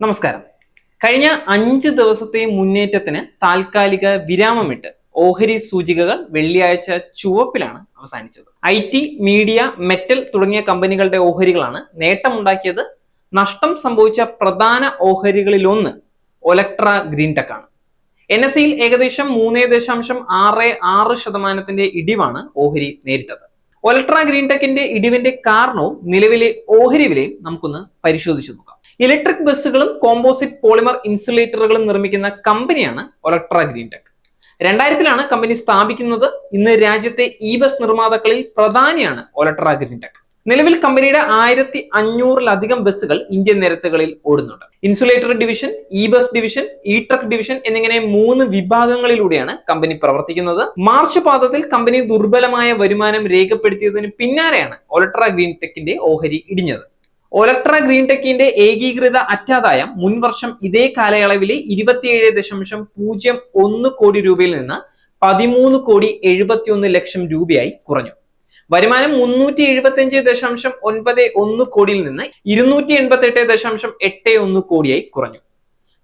നമസ്കാരം. കഴിഞ്ഞ 5 ദിവസത്തെ മുന്നേറ്റത്തിന് താൽക്കാലിക വിരാമമിട്ട് ഓഹരി സൂചികകൾ വെള്ളിയാഴ്ച ചുവപ്പിലാണ് അവസാനിച്ചത്. IT, മീഡിയ, മെറ്റൽ തുടങ്ങിയ കമ്പനികളുടെ ഓഹരികളാണ് നേട്ടമുണ്ടാക്കിയത്. നഷ്ടം സംഭവിച്ച പ്രധാന ഓഹരികളിലൊന്ന് ഒലക്ട്ര ഗ്രീൻടെക് ആണ്. NSEയിൽ ഏകദേശം 3.66% ഇടിവാണ് ഓഹരി നേരിട്ടത്. ഒലക്ട്ര ഗ്രീൻടെക്കിന്റെ ഇടിവിന്റെ കാരണവും നിലവിലെ ഓഹരി വിലയും നമുക്കൊന്ന് പരിശോധിച്ചു നോക്കാം. ഇലക്ട്രിക് ബസ്സുകളും കോമ്പോസിറ്റ് പോളിമർ ഇൻസുലേറ്ററുകളും നിർമ്മിക്കുന്ന കമ്പനിയാണ് ഒലക്ട്ര ഗ്രീൻടെക്. 2000-ലാണ് കമ്പനി സ്ഥാപിക്കുന്നത്. ഇന്ന് രാജ്യത്തെ ബസ് നിർമ്മാതാക്കളിൽ പ്രധാനിയാണ് ഒലക്ട്ര ഗ്രീൻടെക്. നിലവിൽ കമ്പനിയുടെ 1500-ലധികം ബസ്സുകൾ ഇന്ത്യൻ നിരത്തുകളിൽ ഓടുന്നുണ്ട്. Insulator division, bus division, truck division എന്നിങ്ങനെ 3 വിഭാഗങ്ങളിലൂടെയാണ് കമ്പനി പ്രവർത്തിക്കുന്നത്. മാർച്ച് പാദത്തിൽ കമ്പനി ദുർബലമായ വരുമാനം രേഖപ്പെടുത്തിയതിന് പിന്നാലെയാണ് ഒലക്ട്ര ഗ്രീൻടെക്കിന്റെ ഓഹരി ഇടിഞ്ഞത്. ഒലക്ട്ര ഗ്രീൻടെക്കിന്റെ ഏകീകൃത അറ്റാദായം മുൻവർഷം ഇതേ കാലയളവിലെ 27.01 കോടി രൂപയിൽ നിന്ന് 13.71 ലക്ഷം രൂപയായി കുറഞ്ഞു. വരുമാനം 375.91 കോടിയിൽ നിന്ന് 288.81 കോടിയായി കുറഞ്ഞു.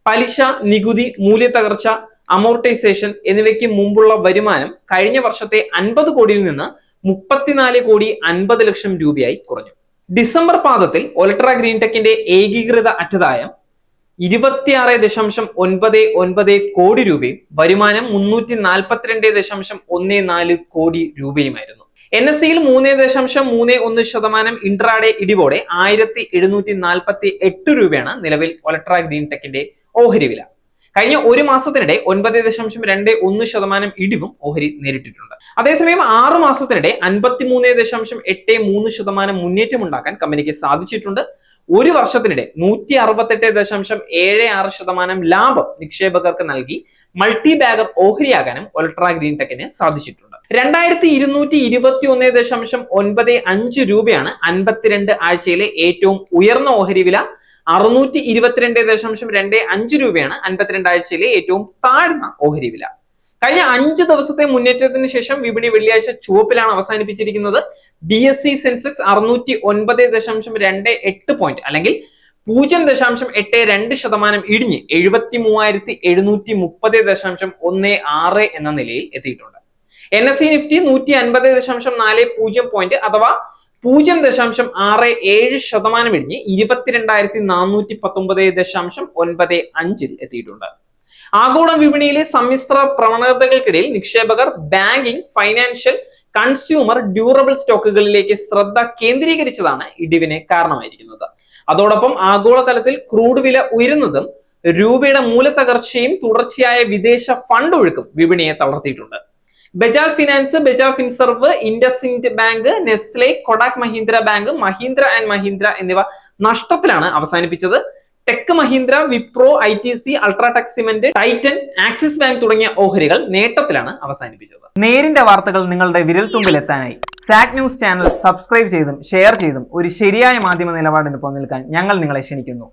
പലിശ, നികുതി, മൂല്യത്തകർച്ച, അമോർട്ടൈസേഷൻ എന്നിവയ്ക്ക് മുമ്പുള്ള വരുമാനം കഴിഞ്ഞ വർഷത്തെ 50 കോടിയിൽ നിന്ന് 34.50 ലക്ഷം രൂപയായി കുറഞ്ഞു. ഡിസംബർ പാദത്തിൽ ഒലക്ട്ര ഗ്രീൻടെക്കിന്റെ ഏകീകൃത അറ്റാദായം 26.99 കോടി രൂപയും വരുമാനം 342.14 കോടി രൂപയുമായിരുന്നു. NSEയിൽ 3.31% ഇൻട്രാഡേ ഇടിവോടെ 1748 രൂപയാണ് നിലവിൽ ഒലക്ട്ര ഗ്രീൻടെക്കിന്റെ ഓഹരി വില. കഴിഞ്ഞ ഒരു മാസത്തിനിടെ 9.21% ഇടിവും ഓഹരി നേരിട്ടിട്ടുണ്ട്. അതേസമയം 6 മാസത്തിനിടെ 53.83% മുന്നേറ്റം ഉണ്ടാക്കാൻ കമ്പനിക്ക് സാധിച്ചിട്ടുണ്ട്. ഒരു വർഷത്തിനിടെ 168.76% ലാഭം നിക്ഷേപകർക്ക് നൽകി മൾട്ടി ബാഗർ ഓഹരിയാകാനും ഒലക്ട്ര ഗ്രീൻടെക്കിന് സാധിച്ചിട്ടുണ്ട്. 2221.95 രൂപയാണ് 52 ആഴ്ചയിലെ ഏറ്റവും ഉയർന്ന ഓഹരി വില. 622.25 രൂപയാണ് 52 ആഴ്ചയിലെ ഏറ്റവും താഴ്ന്ന ഓഹരി വില. കഴിഞ്ഞ 5 ദിവസത്തെ മുന്നേറ്റത്തിന് ശേഷം വിപണി വെള്ളിയാഴ്ച ചുവപ്പിലാണ് അവസാനിപ്പിച്ചിരിക്കുന്നത്. BSE സെൻസെക്സ് 609.28 പോയിന്റ് അല്ലെങ്കിൽ 0.82% ഇടിഞ്ഞ് 73,730.16 എന്ന നിലയിൽ എത്തിയിട്ടുണ്ട്. NSE നിഫ്റ്റി 150.40 പോയിന്റ് അഥവാ 0.67% ഇടിഞ്ഞ് 22,419.95 എത്തിയിട്ടുണ്ട്. ആഗോള വിപണിയിലെ സമ്മിശ്ര പ്രവണതകൾക്കിടയിൽ നിക്ഷേപകർ ബാങ്കിംഗ്, ഫൈനാൻഷ്യൽ, കൺസ്യൂമർ ഡ്യൂറബിൾ സ്റ്റോക്കുകളിലേക്ക് ശ്രദ്ധ കേന്ദ്രീകരിച്ചതാണ് ഇടിവിന് കാരണമായിരിക്കുന്നത്. അതോടൊപ്പം ആഗോളതലത്തിൽ ക്രൂഡ് വില ഉയരുന്നതും രൂപയുടെ മൂല്യത്തകർച്ചയും തുടർച്ചയായ വിദേശ ഫണ്ട് ഒഴുക്കും വിപണിയെ തളർത്തിയിട്ടുണ്ട്. Bajaj finance, Bajaj Finserv, IndusInd bank, Nestle, Kotak Mahindra bank, Mahindra and Mahindra എന്നിവ നഷ്ടത്തിലാണ് അവസാനിപ്പിച്ചത്. Tech Mahindra, Wipro, ITC, UltraTech cement, Titan, Axis bank തുടങ്ങിയ ഓഹരികൾ നേട്ടത്തിലാണ് അവസാനിപ്പിച്ചത്. നേരിന്റെ വാർത്തകൾ നിങ്ങളുടെ വിരൽത്തുമ്പിൽ എത്താനായി സാക് ന്യൂസ് ചാനൽ സബ്സ്ക്രൈബ് ചെയ്തും ഷെയർ ചെയ്തും ഒരു ശരിയായ മാധ്യമ നിലപാടിന് നിൽക്കാൻ ഞങ്ങൾ നിങ്ങളെ ക്ഷണിക്കുന്നു.